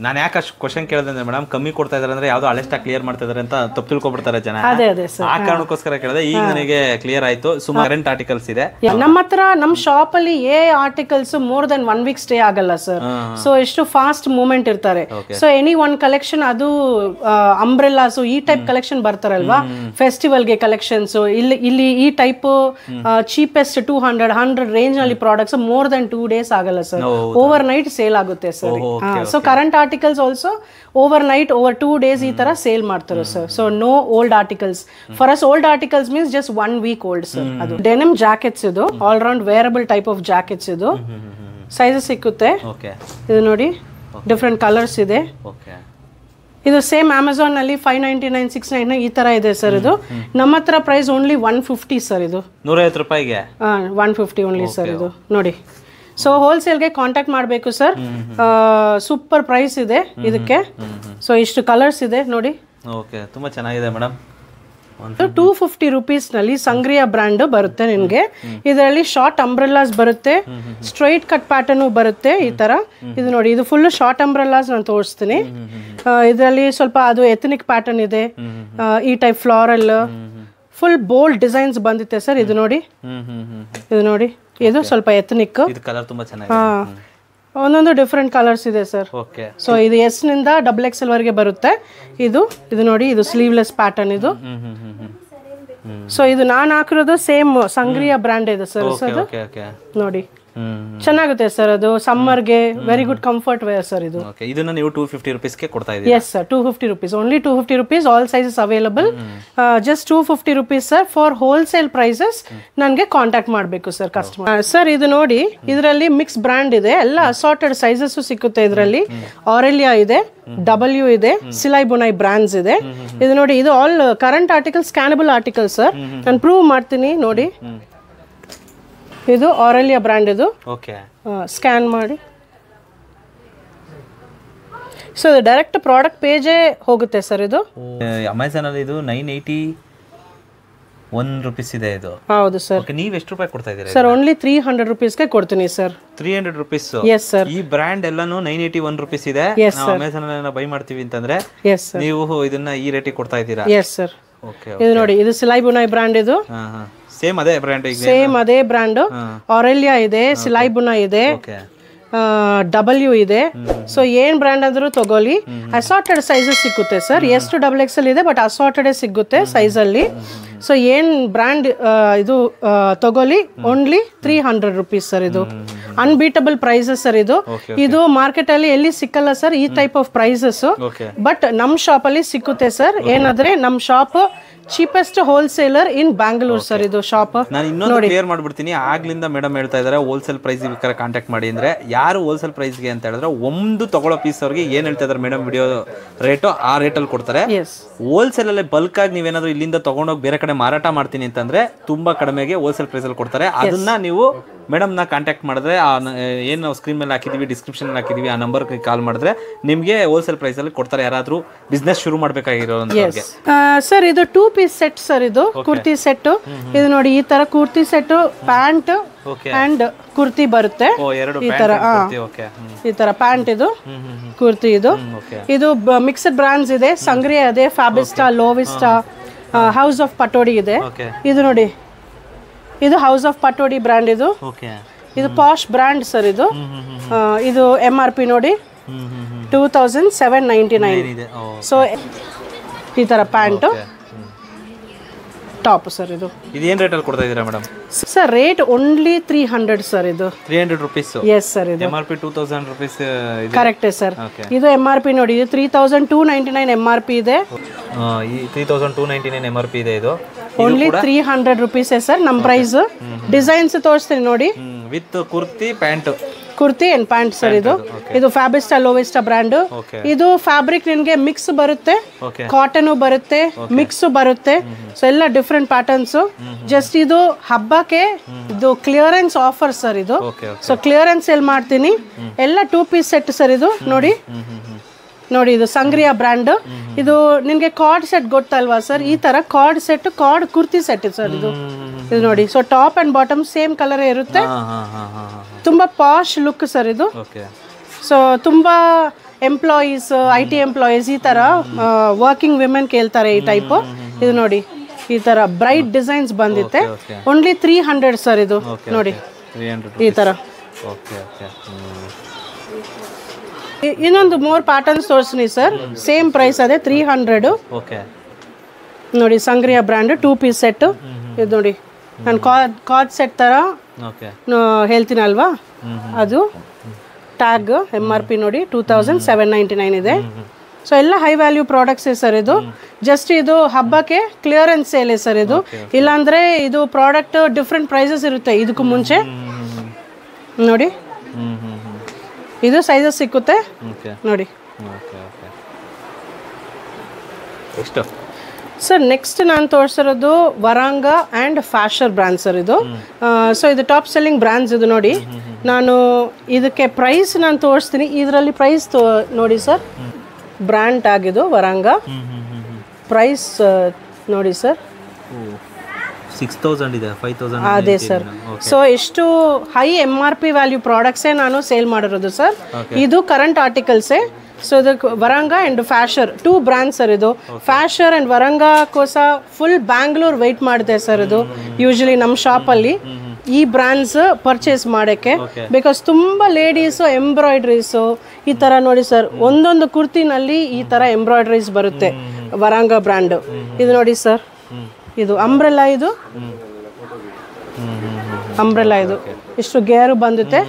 ನಾನು ಯಾಕೆ ಅಷ್ಟು ಕ್ವಶನ್ ಕೇಳಿದೆ ಅಂದ್ರೆ ಮೇಡಮ್, ಕಮ್ಮಿ ಕೊಡ್ತಾ ಇದಾರೆ ಅಂದ್ರೆ ಯಾವ್ದೋ ಹಳೆ ಸ್ಟಾಕ್ ಕ್ಲಿಯರ್ ಮಾಡ್ತಾ ಇದಾರೆ ಅಂತ ತಪ್ಪು ತಿಳ್ಕೊಬಿಡ್ತಾರೆ ಜನ. ಆ ಕಾರಣಕ್ಕೋಸ್ಕರ ಕೇಳಿದೆ. ಈಗ ನನಗೆ ಕ್ಲಿಯರ್ ಆಯ್ತು. ಸುಮಾರು ಕರೆಂಟ್ ಆರ್ಟಿಕಲ್ಸ್ ಇದೆ ನಮ್ಮ ಹತ್ರ. ನಮ್ಮ ಶಾಪ್ ಅಲ್ಲಿ articles more than 1 week stay ಆಗಲ್ಲ ಸರ್. ಸೊ ಎಷ್ಟು ಫಾಸ್ಟ್ ಮೂವ್ಮೆಂಟ್ ಇರ್ತಾರೆ. ಸೊ ಎನಿ ಒನ್ ಕಲೆಕ್ಷನ್, ಅದು ಅಂಬ್ರೆಲ್ಲಾಸ್ ಈ ಟೈಪ್ ಕಲೆಕ್ಷನ್ ಬರ್ತಾರಲ್ವಾ ಫೆಸ್ಟಿವಲ್ಗೆ ಕಲೆಕ್ಷನ್ಸ್, ಇಲ್ಲಿ ಈ ಟೈಪ್ ಚೀಪೆಸ್ಟ್ 200 ರೇಂಜ್ ನಲ್ಲಿ ಪ್ರಾಡಕ್ಟ್ಸ್ ಮೋರ್ ದನ್ 2 ಡೇಸ್ ಆಗಲ್ಲ ಸರ್. ಓವರ್ ನೈಟ್ ಸೇಲ್ ಆಗುತ್ತೆ sir. So current articles also overnight over 2 days ಈ ತರ ಸೇಲ್ ಮಾಡ್ತಾರೆ sir. So no old articles. For us old articles means just 1 week old sir. ಅದು ಡೆನಿಮ್ ಜಾಕೆಟ್ಸ್ ಇದು, all round wearable type of jackets ಇದು. ಸೈಜಸ್ ಸಿಕ್ಕುತ್ತೆ. ಇದು ನೋಡಿ ಡಿಫ್ರೆಂಟ್ ಕಲರ್ಸ್ ಇದೆ. ಇದು ಸೇಮ್ ಅಮೆಝಾನ್ ನಲ್ಲಿ 599 699 ಈ ತರ ಇದೆ ಸರ್. ಇದು ನಮ್ಮ ಹತ್ರ ಪ್ರೈಸ್ ಓನ್ಲಿ 150 ಸರ್. ಇದು 150 ರೂಪಾಯಿಗೆ 150 ಓನ್ಲಿ ಸರ್. ಇದು ನೋಡಿ. ಸೊ ಹೋಲ್ಸೇಲ್ಗೆ ಕಾಂಟ್ಯಾಕ್ಟ್ ಮಾಡಬೇಕು ಸರ್. ಸೂಪರ್ ಪ್ರೈಸ್ ಇದೆ ಇದಕ್ಕೆ. ಸೊ ಇಷ್ಟು ಕಲರ್ಸ್ ಇದೆ ನೋಡಿ. ಓಕೆ, ತುಂಬಾ ಚೆನ್ನಾಗಿದೆ ಮೇಡಮ್. 250 rupees ನಲ್ಲಿ ಸಂಗ್ರಿಯಾ ಬ್ರ್ಯಾಂಡ್ ಬರುತ್ತೆ ನಿಮಗೆ. ಇದರಲ್ಲಿ ಶಾರ್ಟ್ ಅಂಬ್ರೆಲ್ಲಾಸ್ ಬರುತ್ತೆ, ಸ್ಟ್ರೈಟ್ ಕಟ್ ಪ್ಯಾಟರ್ನ್ ಬರುತ್ತೆ ಈ ತರ. ಇದು ನೋಡಿ, ಇದು ಫುಲ್ ಶಾರ್ಟ್ ಅಂಬ್ರೆಲ್ಲಾಸ್ ನಾನು ತೋರಿಸ್ತೀನಿ. ಇದರಲ್ಲಿ ಸ್ವಲ್ಪ ಅದು ಎಥನಿಕ್ ಪ್ಯಾಟರ್ನ್ ಇದೆ, ಈ type floral full bold designs ಬಂದಿತ್ತೆ ಸರ್. ಇದು ನೋಡಿ, ಇದು ನೋಡಿ, ಇದು ಸ್ವಲ್ಪ ಎಥನಿಕ್. ಇದು ಕಲರ್ ತುಂಬಾ ಚೆನ್ನಾಗಿದೆ. ಒಂದೊಂದು ಡಿಫ್ರೆಂಟ್ ಕಲರ್ಸ್ ಇದೆ ಸರ್. ಸೊ ಇದು ಎಸ್ ನಿಂದ XXL ವರೆಗೆ ಬರುತ್ತೆ. ಇದು ನೋಡಿ, ಇದು ಸ್ಲೀವ್ಲೆಸ್ ಪ್ಯಾಟರ್ನ್ ಇದು. ಸೊ ಇದು ನಾನು ಹಾಕಿರೋದು ಸೇಮ್ ಸಂಗ್ರಿಯಾ ಬ್ರ್ಯಾಂಡ್ ಇದೆ ಸರ್. ನೋಡಿ ಚೆನ್ನಾಗುತ್ತೆ ಸರ್. ಅದು ಸಮ್ಮರ್ಗೆ very good comfort wear sir. ಇದು ಇದನ್ನ ನೀವು 250 ರೂಪೀಸ್ಗೆ ಕೊಡ್ತಾ ಇದ್ದೀರಾ? Yes sir, 250 rupees only. 250 rupees all sizes available. Just 250 rupees sir. For wholesale prices ನನಗೆ ಕಾಂಟ್ಯಾಕ್ಟ್ ಮಾಡಬೇಕು ಸರ್ ಕಸ್ಟಮರ್. ಸರ್ ಇದು ನೋಡಿ, ಇದರಲ್ಲಿ ಮಿಕ್ಸ್ ಬ್ರ್ಯಾಂಡ್ ಇದೆ, ಎಲ್ಲ ಅಸಾರ್ಟೆಡ್ ಸೈಜಸ್ ಸಿಕ್ಕುತ್ತೆ ಇದರಲ್ಲಿ. ಆರೆಲಿಯಾ ಇದೆ, W ಇದೆ, ಸಿಲೈ ಬುನೈ ಬ್ರ್ಯಾಂಡ್ಸ್ ಇದೆ. ಇದು ನೋಡಿ, ಇದು all current article, scannable article sir. ನಾನು ಪ್ರೂವ್ ಮಾಡ್ತೀನಿ ನೋಡಿ. ಇದು ಆರೆಲಿಯಾ ಬ್ರ್ಯಾಂಡ್. ಇದು ಸ್ಕ್ಯಾನ್ ಮಾಡಿ. ಸೊ ಡೈರೆಕ್ಟ್ ಪ್ರಾಡಕ್ಟ್ ಪೇಜೇ ಹೋಗುತ್ತೆ ಸರ್. ಇದು ಅಮೆಝಾನ್ ಅಲ್ಲಿ ಇದು 981 ರೂಪೀಸ್ ಇದೆ ಇದು. ಹೌದು ಸರ್. ನೀವು ಎಷ್ಟು ರೂಪಾಯಿ ಕೊಡ್ತಾ ಇದ್ದೀರಾ ಸರ್? ಓನ್ಲಿ 300 rupeesಗೆ ಕೊಡ್ತೀನಿ ಸರ್. 300 ರೂಪೀಸ್? Yes sir. ಈ ಬ್ರ್ಯಾಂಡ್ ಎಲ್ಲಾನು 981 ರೂಪೀಸ್ ಇದೆ. ನಾವು ಅಮೆಝಾನ್ ಅಲ್ಲಿ ಬೈ ಮಾಡ್ತೀವಿ ಅಂತಂದ್ರೆ ನೀವು ಇದನ್ನ ಈ ರೇಟಿಗೆ ಕೊಡ್ತಾ ಇದ್ದೀರಾ? Yes sir. ಇದು ನೋಡಿ, ಇದು ಸಿಲೈ ಬುನಾಯ್ ಬ್ರ್ಯಾಂಡ್. ಇದು ಸೇಮ್ ಅದೇ ಬ್ರ್ಯಾಂಡ್. ಸೇಮ್ ಅದೇ ಬ್ರ್ಯಾಂಡ್. ಆರೆಲಿಯಾ ಇದೆ, ಸಿಲೈ ಬುನಾಯ್ ಇದೆ, W ಇದೆ. ಸೊ ಏನ್ ಬ್ರ್ಯಾಂಡ್ ಅಂದ್ರೂ ತಗೊಳ್ಳಿ. ಅಸಾರ್ಟೆಡ್ ಸೈಜಸ್ ಸಿಗುತ್ತೆ ಸರ್. S to XXL ಇದೆ, ಬಟ್ ಅಸಾರ್ಟೆಡ್ ಸಿಗುತ್ತೆ ಸೈಜ್ ಅಲ್ಲಿ. ಸೊ ಏನ್ ಬ್ರ್ಯಾಂಡ್ ಇದು ತಗೊಳ್ಳಿ. Only 300 rupees sir. ಇದು ಅನ್ಬೀಟಬಲ್ ಪ್ರೈಸಸ್ ಸರ್. ಇದು ಮಾರ್ಕೆಟ್ ಅಲ್ಲಿ ಎಲ್ಲಿ ಸಿಕ್ಕಲ್ಲ ಸರ್ ಈ ಟೈಪ್ ಆಫ್ ಪ್ರೈಸಸ್. ಬಟ್ ನಮ್ ಶಾಪ್ ಅಲ್ಲಿ ಸಿಕ್ಕುತ್ತೆ ಸರ್. ಏನಂದ್ರೆ ನಮ್ ಶಾಪ್ ಚೀಪೆಸ್ಟ್ ಹೋಲ್ಸೇಲರ್ ಇನ್ ಬ್ಯಾಂಗ್ಳೂರ್ ಸರ್. ಇದು ಶಾಪ್ ನಾನು ಇನ್ನೊಂದು ಕ್ಲಿಯರ್ ಮಾಡ್ಬಿಡ್ತೀನಿ. ಆಗ್ಲಿಂದ ಮೇಡಮ್ ಹೇಳ್ತಾ ಇದಾರೆ ಹೋಲ್ಸೇಲ್ ಪ್ರೈಸ್ ಕಾಂಟ್ಯಾಕ್ಟ್ ಮಾಡಿ ಅಂದ್ರೆ. ಯಾರು ಹೋಲ್ಸೇಲ್ ಪ್ರೈಸ್ಗೆ ಅಂತ ಹೇಳಿದ್ರೆ ಒಂದು ತಗೊಳ್ಳೋ ಪೀಸ್ ಅವ್ರಿಗೆ ಏನ್ ಹೇಳ್ತಾ ಇದಾರೆ ಮೇಡಮ್ ವಿಡಿಯೋ ರೇಟು ಆ ರೇಟಲ್ಲಿ ಕೊಡ್ತಾರೆ. ಹೋಲ್ಸೇಲ್ ಅಲ್ಲಿ ಬಲ್ಕ್ ಆಗಿ ನೀವೇನಾದ್ರು ಇಲ್ಲಿಂದ ತಗೊಂಡೋಗಿ ಬೇರೆ ಕಡೆ ಮಾರಾಟ ಮಾಡ್ತೀನಿ ಅಂತಂದ್ರೆ ತುಂಬಾ ಕಡಿಮೆಗೆ ಹೋಲ್ಸೇಲ್ ಪ್ರೈಸ್ ಅಲ್ಲಿ ಕೊಡ್ತಾರೆ. ಅದನ್ನ ನೀವು ಮೇಡಮ್ ನ ಕಾಂಟ್ಯಾಕ್ಟ್ ಮಾಡಿದ್ರೆ, ಏನು ನಾವು ಸ್ಕ್ರೀನ್ ಮೇಲೆ ಹಾಕಿದೀವಿ, ಡಿಸ್ಕ್ರಿಪ್ಷನ್ ಹಾಕಿದೀವಿ, ಆ ನಂಬರ್ ಕಾಲ್ ಮಾಡಿದ್ರೆ ನಿಮ್ಗೆ ಹೋಲ್ಸೇಲ್ ಪ್ರೈಸ್ ಅಲ್ಲಿ ಕೊಡ್ತಾರೆ. ಯಾರಾದ್ರೂ ಬಿಸ್ನೆಸ್ ಶುರು ಮಾಡ್ಬೇಕಾಗಿರೋ ಸರ್. ಇದು 2 piece ಸೆಟ್ ಸರ್. ಇದು ಕುರ್ತಿ ಸೆಟ್. ಇದು ನೋಡಿ, ಈ ತರ kurti set, pant and kurti ಬರುತ್ತೆ ಈ ತರ. ಈ ತರ ಪ್ಯಾಂಟ್, ಇದು ಕುರ್ತಿ. ಇದು ಮಿಕ್ಸ್ಡ್ ಬ್ರಾಂಡ್ಸ್ ಇದೆ. ಸಂಗ್ರಿಯಾ ಇದೆ, ಫ್ಯಾಬಿಸ್ಟಾ, ಲೋವಿಸ್ಟಾ, ಹೌಸ್ ಆಫ್ ಪಟೋಡಿ ಇದೆ. ಇದು ನೋಡಿ, ಇದು ಹೌಸ್ ಆಫ್ ಪಟೋಡಿ ಬ್ರ್ಯಾಂಡ್. ಇದು ಪಾಶ್ ಬ್ರ್ಯಾಂಡ್ ಸರ್. ಇದು MRP ನೋಡಿ 2799. ಸೊ ಈ ತರ ಪ್ಯಾಂಟ್, ಟಾಪ್ ಸರ್. ಇದು ಏನ್ ರೇಟ್ ಅಲ್ಲಿ ಕೊಡ್ತಾ ಇದ್ದೀರಾ madam? Sir rate only 300 sir. ಇದು 300 ರೂಪೀಸ್? Yes sir. ಇದು MRP 2000 ರೂಪೀಸ್ ಕರೆಕ್ಟ್ ಸರ್. ಇದು MRP ನೋಡಿ, ಇದು 3299 MRP ಇದೆ. ಈ 3299 MRP ಇದೆ. ಇದು ಓನ್ಲಿ 300 ರೂಪೀಸ್ ಸರ್ ನಮ್ ಪ್ರೈಸ್. ಡಿಸೈನ್ಸ್ ತೋರಿಸ್ತೀನಿ ನೋಡಿ. With kurti pant, kurti and pant sir. ಇದು ಫ್ಯಾಬಿಸ್ಟಾ, ಲೋವಿಸ್ಟಾ ಬ್ರ್ಯಾಂಡ್. ಇದು ಫ್ಯಾಬ್ರಿಕ್ ನಿಮಗೆ ಮಿಕ್ಸ್ ಬರುತ್ತೆ, ಕಾಟನ್ ಬರುತ್ತೆ, ಮಿಕ್ಸ್ ಬರುತ್ತೆ. ಸೊ ಎಲ್ಲ ಡಿಫ್ರೆಂಟ್ ಪ್ಯಾಟರ್ನ್ಸ್. ಜಸ್ಟ್ ಇದು ಹಬ್ಬಕ್ಕೆ ಇದು ಕ್ಲಿಯರೆನ್ಸ್ ಆಫರ್ ಸರ್. ಇದು ಸೊ ಕ್ಲಿಯರೆನ್ಸ್ ಸೇಲ್ ಮಾಡ್ತೀನಿ. ಎಲ್ಲ 2 piece ಸೆಟ್ ಸರ್. ಇದು ನೋಡಿ, ನೋಡಿ ಇದು ಸಂಗ್ರಿಯಾ ಬ್ರ್ಯಾಂಡ್. ಇದು ನಿಮ್ಗೆ ಕಾರ್ಡ್ ಸೆಟ್ ಗೊತ್ತಲ್ವಾ ಸರ್? ಈ ತರ card set, card kurti set sir. ಇದು ನೋಡಿ. So top and bottom same colour ಇರುತ್ತೆ. ತುಂಬಾ ಪಾಶ್ ಲುಕ್ ಸರ್ ಇದು. ಸೊ ತುಂಬಾ ಎಂಪ್ಲಾಯೀಸ್, IT ಎಂಪ್ಲಾಯೀಸ್, ಈ ತರ ವರ್ಕಿಂಗ್ ವಿಮೆನ್ ಕೇಳ್ತಾರೆ ಈ ಟೈಪ್. ಇದು ನೋಡಿ, ಈ ತರ ಬ್ರೈಟ್ ಡಿಸೈನ್ಸ್ ಬಂದಿತ್ತೆ. Only 300 sir. ಇದು ನೋಡಿ, ಈ ತರ. ಇನ್ನೊಂದು 3 ಪ್ಯಾಟರ್ನ್ಸ್ ತೋರಿಸ್ತೀನಿ ಸರ್. ಸೇಮ್ ಪ್ರೈಸ್ ಅದೇ 300. ನೋಡಿ, ಸಂಗ್ರಿಯಾ ಬ್ರ್ಯಾಂಡ್ 2 piece ಸೆಟ್. ಇದು ನೋಡಿ, ನಾನು ಕಾರ್ಡ್ ಸೆಟ್ ತರ ಹೇಳ್ತೀನಿ ಅಲ್ವಾ, ಅದು ಟ್ಯಾಗ್ MRP ನೋಡಿ 2799 ಇದೆ. ಸೊ ಎಲ್ಲ ಹೈ ವ್ಯಾಲ್ಯೂ ಪ್ರಾಡಕ್ಟ್ಸೇ ಸರ್ ಇದು. ಜಸ್ಟ್ ಇದು ಹಬ್ಬಕ್ಕೆ ಕ್ಲಿಯರೆನ್ಸ್ ಸೇಲ್ ಸರ್ ಇದು. ಇಲ್ಲಾಂದರೆ ಇದು ಪ್ರಾಡಕ್ಟ್ ಡಿಫ್ರೆಂಟ್ ಪ್ರೈಸಸ್ ಇರುತ್ತೆ ಇದಕ್ಕೂ ಮುಂಚೆ. ನೋಡಿ ಇದು ಸೈಜಸ್ ಸಿಕ್ಕುತ್ತೆ ನೋಡಿ. ಎಷ್ಟು ಸರ್ ನೆಕ್ಸ್ಟ್ ನಾನು ತೋರಿಸಿರೋದು ವರಾಂಗ ಆ್ಯಂಡ್ ಫ್ಯಾಷರ್ ಬ್ರ್ಯಾಂಡ್ ಸರ್ ಇದು. ಸೊ ಇದು ಟಾಪ್ ಸೆಲ್ಲಿಂಗ್ ಬ್ರ್ಯಾಂಡ್ಸ್ ಇದು ನೋಡಿ. ನಾನು ಇದಕ್ಕೆ ಪ್ರೈಸ್ ನಾನು ತೋರಿಸ್ತೀನಿ. ಇದರಲ್ಲಿ ಪ್ರೈಸ್ ನೋಡಿ ಸರ್, ಬ್ರ್ಯಾಂಡ್ ಟ್ಯಾಗ್ ಇದು ವರಾಂಗ. ಪ್ರೈಸ್ ನೋಡಿ ಸರ್ 6000 ಇದೆ, 5000 ಅದೇ ಸರ್. ಸೊ ಎಷ್ಟು ಹೈ MRP ವ್ಯಾಲ್ಯೂ ಪ್ರಾಡಕ್ಟ್ಸೇ ನಾನು ಸೇಲ್ ಮಾಡಿರೋದು ಸರ್. ಇದು ಕರೆಂಟ್ ಆರ್ಟಿಕಲ್ಸೇ. ಸೊ ಇದಕ್ಕೆ ವರಂಗ ಆ್ಯಂಡ್ ಫ್ಯಾಷರ್ 2 ಬ್ರ್ಯಾಂಡ್ಸ್ ಸರ್ ಇದು. ಫ್ಯಾಷರ್ ಆ್ಯಂಡ್ ವರಂಗಕ್ಕೋಸ ಫುಲ್ ಬ್ಯಾಂಗ್ಳೂರ್ ವೆಯ್ಟ್ ಮಾಡುತ್ತೆ ಸರ್ ಇದು. ಯೂಶಲಿ ನಮ್ಮ ಶಾಪಲ್ಲಿ ಈ ಬ್ರ್ಯಾಂಡ್ಸ್ ಪರ್ಚೇಸ್ ಮಾಡೋಕ್ಕೆ, ಬಿಕಾಸ್ ತುಂಬ ಲೇಡೀಸು ಎಂಬ್ರಾಯ್ಡ್ರೀಸು ಈ ಥರ ನೋಡಿ ಸರ್, ಒಂದೊಂದು ಕುರ್ತಿನಲ್ಲಿ ಈ ಥರ ಎಂಬ್ರಾಯ್ಡ್ರೀಸ್ ಬರುತ್ತೆ ವರಾಂಗ ಬ್ರ್ಯಾಂಡು. ಇದು ನೋಡಿ ಸರ್, ಇದು ಅಂಬ್ರೆಲ್ಲಾ, ಇದು ಅಂಬ್ರೆಲ್ಲಾ, ಇದು ಇಷ್ಟು ಗೇರು ಬಂದುತ್ತೆ.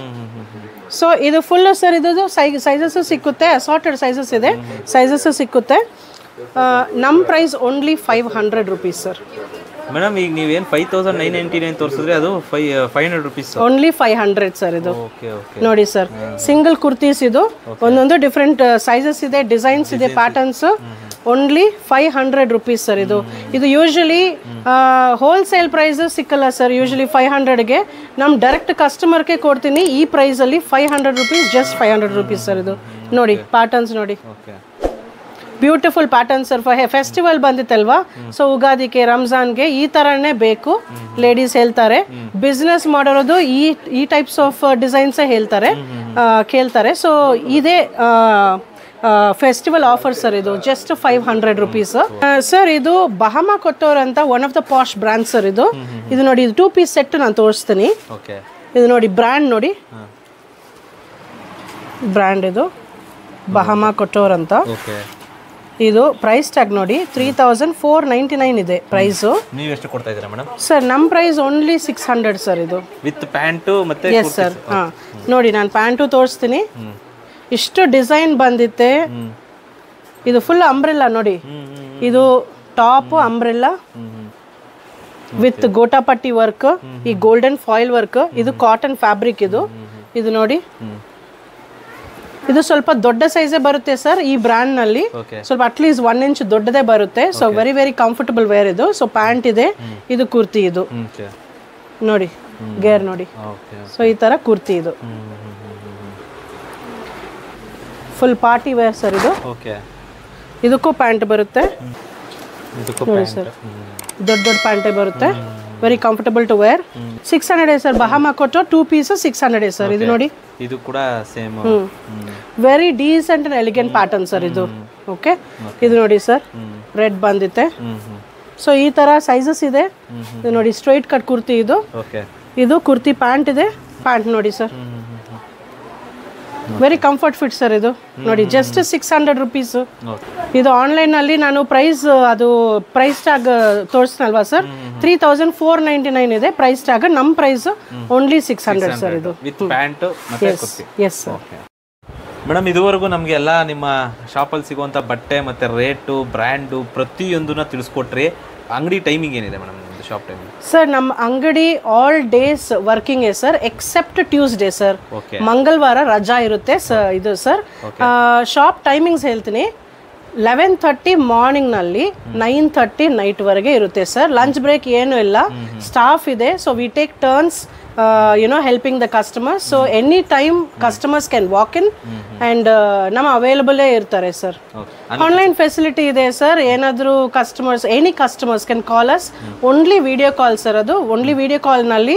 ಸೊ ಇದು ಫುಲ್ಲು ಸರ್, ಇದು ಸೈಜಸ್ಸು ಸಿಕ್ಕುತ್ತೆ, ಅಸಾರ್ಟೆಡ್ ಸೈಜಸ್ ಇದೆ, ಸೈಜಸ್ಸು ಸಿಕ್ಕುತ್ತೆ. ನಮ್ಮ price only 500 rupees sir. Madam ಈಗ ನೀವೇನು 5999 ತೋರಿಸಿದ್ರೆ ಅದು 500 rupees ಓನ್ಲಿ 500 ಸರ್ ಇದು. ನೋಡಿ ಸರ್, ಸಿಂಗಲ್ ಕುರ್ತೀಸ್ ಇದು, ಒಂದೊಂದು ಡಿಫ್ರೆಂಟ್ ಸೈಜಸ್ ಇದೆ, ಡಿಸೈನ್ಸ್ ಇದೆ, ಪ್ಯಾಟರ್ನ್ಸ್. ಓನ್ಲಿ 500 rupees ಸರ್ ಇದು. ಇದು ಯೂಶಲಿ ಹೋಲ್ಸೇಲ್ ಪ್ರೈಸ್ ಸಿಕ್ಕಲ್ಲ ಸರ್. ಯೂಶಲಿ 500ಗೆ ನಮ್ಮ ಡೈರೆಕ್ಟ್ ಕಸ್ಟಮರ್ಗೆ ಕೊಡ್ತೀನಿ. ಈ ಪ್ರೈಸಲ್ಲಿ 500 rupees, ಜಸ್ಟ್ 500 rupees ಸರ್ ಇದು. ನೋಡಿ ಪ್ಯಾಟರ್ನ್ಸ್ ನೋಡಿ, ಬ್ಯೂಟಿಫುಲ್ ಪ್ಯಾಟರ್ನ್ ಸರ್. ಫೆಸ್ಟಿವಲ್ ಬಂದಿತ್ತಲ್ವಾ, ಸೊ ಉಗಾದಿಗೆ ರಂಜಾನ್ಗೆ ಈ ಥರನೇ ಬೇಕು ಲೇಡೀಸ್ ಹೇಳ್ತಾರೆ. ಬಿಸ್ನೆಸ್ ಮಾಡೋದು ಈ ಟೈಪ್ಸ್ ಆಫ್ ಡಿಸೈನ್ಸೇ ಕೇಳ್ತಾರೆ. ಸೊ ಇದೇ ಫೆಸ್ಟಿವಲ್ ಆಫರ್ ಸರ್ ಇದು. Just 500 rupees sir. ಇದು ಬಹಮಾ ಕೊಟ್ಟೋರ್ ಅಂತ one of the posh brand sir ಇದು. ಇದು ನೋಡಿ, ಇದು 2 piece ಸೆಟ್ ನಾನು ತೋರಿಸ್ತೀನಿ. ಇದು ನೋಡಿ ಬ್ರ್ಯಾಂಡ್ ನೋಡಿ, ಬ್ರ್ಯಾಂಡ್ ಇದು ಬಹಮಾ ಕೊಟ್ಟೋರ್ ಅಂತ. ಇದು ಪ್ರೈಸ್ ಟ್ಯಾಗ್ ನೋಡಿ 3499 ಇದೆ ಪ್ರೈಸು. ನೀವು ಎಷ್ಟು ಕೊಡ್ತಾ ಇದ್ದೀರಾ ಮೇಡಮ್? ಸರ್ ನಮ್ಮ ಪ್ರೈಸ್ ಓನ್ಲಿ 600 ಸರ್ ಇದು, ವಿತ್ ಪ್ಯಾಂಟು ಮತ್ತೆ. Yes sir. ಹಾಂ ನೋಡಿ, ನಾನು ಪ್ಯಾಂಟು ತೋರಿಸ್ತೀನಿ. ಇಷ್ಟು ಡಿಸೈನ್ ಬಂದಿತ್ತೆ. ಇದು ಫುಲ್ ಅಂಬ್ರೆಲ್ಲಾ ನೋಡಿ, ಇದು top umbrella with gota patti work, ಈ ಗೋಲ್ಡನ್ ಫಾಯಿಲ್ ವರ್ಕ್. ಇದು ಕಾಟನ್ ಫ್ಯಾಬ್ರಿಕ್ ಇದು. ಇದು ನೋಡಿ, ಇದು ಸ್ವಲ್ಪ ದೊಡ್ಡ ಸೈಜೇ ಬರುತ್ತೆ ಸರ್ ಈ ಬ್ರ್ಯಾಂಡ್ನಲ್ಲಿ. ಸ್ವಲ್ಪ ಅಟ್ಲೀಸ್ಟ್ 1 inch ದೊಡ್ಡದೇ ಬರುತ್ತೆ. So very very comfortable wear ಇದು. ಸೊ ಪ್ಯಾಂಟ್ ಇದೆ, ಇದು ಕುರ್ತಿ ಇದು ನೋಡಿ, ಗೇರ್ ನೋಡಿ. ಸೊ ಈ ಥರ ಕುರ್ತಿ ಇದು ಫುಲ್ ಪಾರ್ಟಿ ವೇರ್ ಸರ್ ಇದು. ಇದಕ್ಕೂ ಪ್ಯಾಂಟ್ ಬರುತ್ತೆ ನೋಡಿ ಸರ್, ದೊಡ್ಡ ದೊಡ್ಡ ಪ್ಯಾಂಟೇ ಬರುತ್ತೆ. Very comfortable to wear. 600 sir. ಬಹಮಾ ಕೊಟ್ಟು 2 pieces 600 ಸರ್. ಇದು ನೋಡಿ, ಇದು ಕೂಡ same. Very decent and elegant pattern sir ಇದು. ಓಕೆ, ಇದು ನೋಡಿ ಸರ್, ರೆಡ್ ಬಂದಿತ್ತೆ. ಸೊ ಈ ತರ ಸೈಜಸ್ ಇದೆ. ಇದು ನೋಡಿ, ಸ್ಟ್ರೈಟ್ ಕಟ್ ಕುರ್ತಿ ಇದು. ಇದು ಕುರ್ತಿ ಪ್ಯಾಂಟ್ ಇದೆ. ಪ್ಯಾಂಟ್ ನೋಡಿ sir, very comfort fit sir ಇದು. ನೋಡಿ ಜಸ್ಟ್ 600 rupees. ಇದು ಆನ್ಲೈನಲ್ಲಿ ನಾನು ಅದು ಪ್ರೈಸ್ ಟ್ಯಾಗ್ ತೋರಿಸ್ನಲ್ವಾ ಸರ್, 3499 ಇದೆ ಪ್ರೈಸ್ ಟ್ಯಾಗ್. ನಮ್ಮ ಪ್ರೈಸ್ ಓನ್ಲಿ 600 ಸರ್ ಇದು. Yes sir. ಮೇಡಮ್, ಇದುವರೆಗೂ ನಮಗೆ ಎಲ್ಲ ನಿಮ್ಮ ಶಾಪಲ್ಲಿ ಸಿಗುವಂಥ ಬಟ್ಟೆ ಮತ್ತು ರೇಟು, ಬ್ರ್ಯಾಂಡು ಪ್ರತಿಯೊಂದನ್ನ ತಿಳಿಸ್ಕೊಟ್ರಿ. ಅಂಗಡಿ ಟೈಮಿಂಗ್ ಏನಿದೆ ಮೇಡಮ್, ಶಾಪ್ ಟೈಮಿಂಗ್? ಸರ್ ನಮ್ಮ ಅಂಗಡಿ all days working sir, except Tuesday sir. ಮಂಗಳವಾರ ರಜಾ ಇರುತ್ತೆ ಇದು ಸರ್. ಶಾಪ್ ಟೈಮಿಂಗ್ಸ್ ಹೇಳ್ತೀನಿ. 11:30 ಮಾರ್ನಿಂಗ್ನಲ್ಲಿ 9:30 ನೈಟ್ವರೆಗೆ ಇರುತ್ತೆ ಸರ್. ಲಂಚ್ ಬ್ರೇಕ್ ಏನೂ ಇಲ್ಲ. ಸ್ಟಾಫ್ ಇದೆ. So we take turns helping the customers. So any time customers can walk in and ನಮ್ಮ ಅವೈಲಬಲೇ ಇರ್ತಾರೆ ಸರ್. ಆನ್ಲೈನ್ ಫೆಸಿಲಿಟಿ ಇದೆ ಸರ್. ಏನಾದರೂ any customers can call us. Only video call sir ಅದು. ಓನ್ಲಿ ವಿಡಿಯೋ ಕಾಲ್ನಲ್ಲಿ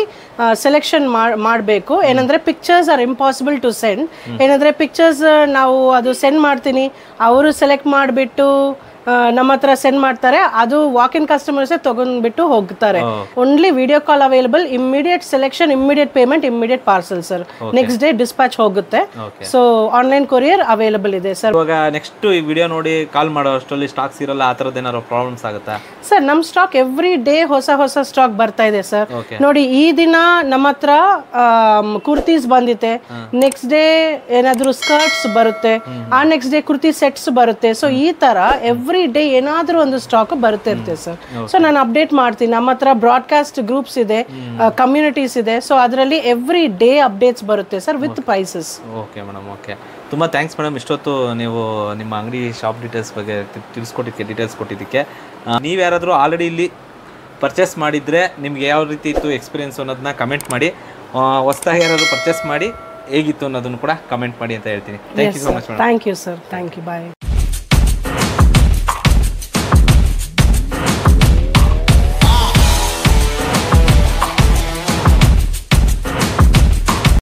ಸೆಲೆಕ್ಷನ್ ಮಾಡಬೇಕು. ಏನಂದರೆ pictures are impossible to send. ಏನಂದರೆ ಪಿಕ್ಚರ್ಸ್ ನಾವು ಅದು ಸೆಂಡ್ ಮಾಡ್ತೀನಿ, ಅವರು ಸೆಲೆಕ್ಟ್ ಮಾಡಿಬಿಟ್ಟು ನಮ್ಮ ಹತ್ರ ಸೆಂಡ್ ಮಾಡ್ತಾರೆ, ಅದು ವಾಕ್ ಇನ್ ಕಸ್ಟಮರ್ಸೇ ತಗೊಂಡ್ಬಿಟ್ಟು ಹೋಗ್ತಾರೆ. ಓನ್ಲಿ ವಿಡಿಯೋ ಕಾಲ್ available, immediate selection, immediate payment, immediate parcel sir. Next day dispatch ಹೋಗುತ್ತೆ. ಸೊ ಆನ್ಲೈನ್ ಕೊರಿಯರ್ ಅವೈಲಬಲ್ ಇದೆ ಸರ್. ಇವಾಗ ನೆಕ್ಸ್ಟ್ ಈ ವಿಡಿಯೋ ನೋಡಿ ಕಾಲ್ ಮಾಡೋ ಅಷ್ಟರಲ್ಲಿ ಸ್ಟಾಕ್ಸ್ ಇರಲ್ಲ, ಆ ಥರದ್ದು ಏನಾದ್ರು ಪ್ರಾಬ್ಲಮ್ಸ್ ಆಗುತ್ತಾ ಸರ್? ನಮ್ಮ ಸ್ಟಾಕ್ ಎವ್ರಿ ಡೇ ಹೊಸ ಸ್ಟಾಕ್ ಬರ್ತಾ ಇದೆ ಸರ್. ನೋಡಿ ಈ ದಿನ ನಮ್ಮ ಹತ್ರ ಕುರ್ತೀಸ್ ಬಂದಿದೆ, ನೆಕ್ಸ್ಟ್ ಡೇ ಏನಾದ್ರು ಸ್ಕರ್ಟ್ಸ್ ಬರುತ್ತೆ, ಆ ನೆಕ್ಸ್ಟ್ ಡೇ ಕುರ್ತಿ ಸೆಟ್ಸ್ ಬರುತ್ತೆ. ಸೊ ಈ ತರ ಎವ್ರಿ ಡೇ ಏನಾದ್ರೂ ಒಂದು ಸ್ಟಾಕ್ ಬರುತ್ತೆ ಇರುತ್ತೆ ಸರ್. ಸೊ ನಾನು ಅಪ್ಡೇಟ್ ಮಾಡ್ತೀನಿ. ನಮ್ಮ ಹತ್ರ ಬ್ರಾಡ್ಕಾಸ್ಟ್ ಗ್ರೂಪ್ಸ್ ಇದೆ, ಕಮ್ಯುನಿಟೀಸ್ ಇದೆ. ಸೊ ಅದರಲ್ಲಿ ಎವ್ರಿ ಡೇ ಅಪ್ಡೇಟ್ಸ್ ಬರುತ್ತೆ sir with prices. Okay madam, okay. ತುಂಬ ಥ್ಯಾಂಕ್ಸ್ ಮೇಡಮ್, ಇಷ್ಟೊತ್ತು ನೀವು ನಿಮ್ಮ ಅಂಗಡಿ ಶಾಪ್ ಡೀಟೇಲ್ಸ್ ಬಗ್ಗೆ ತಿಳಿಸ್ಕೊಟ್ಟಿದ್ದಕ್ಕೆ, ಡೀಟೇಲ್ಸ್ ಕೊಟ್ಟಿದ್ದಕ್ಕೆ. ನೀವು ಯಾರಾದರೂ ಆಲ್ರೆಡಿ ಇಲ್ಲಿ ಪರ್ಚೇಸ್ ಮಾಡಿದರೆ ನಿಮ್ಗೆ ಯಾವ ರೀತಿ ಇತ್ತು ಎಕ್ಸ್ಪೀರಿಯನ್ಸ್ ಅನ್ನೋದನ್ನ ಕಮೆಂಟ್ ಮಾಡಿ. ಹೊಸದಾಗಿ ಯಾರಾದರೂ ಪರ್ಚೇಸ್ ಮಾಡಿ ಹೇಗಿತ್ತು ಅನ್ನೋದನ್ನು ಕೂಡ ಕಮೆಂಟ್ ಮಾಡಿ ಅಂತ ಹೇಳ್ತೀನಿ. Thank you so much madam. Thank you sir, thank you, bye.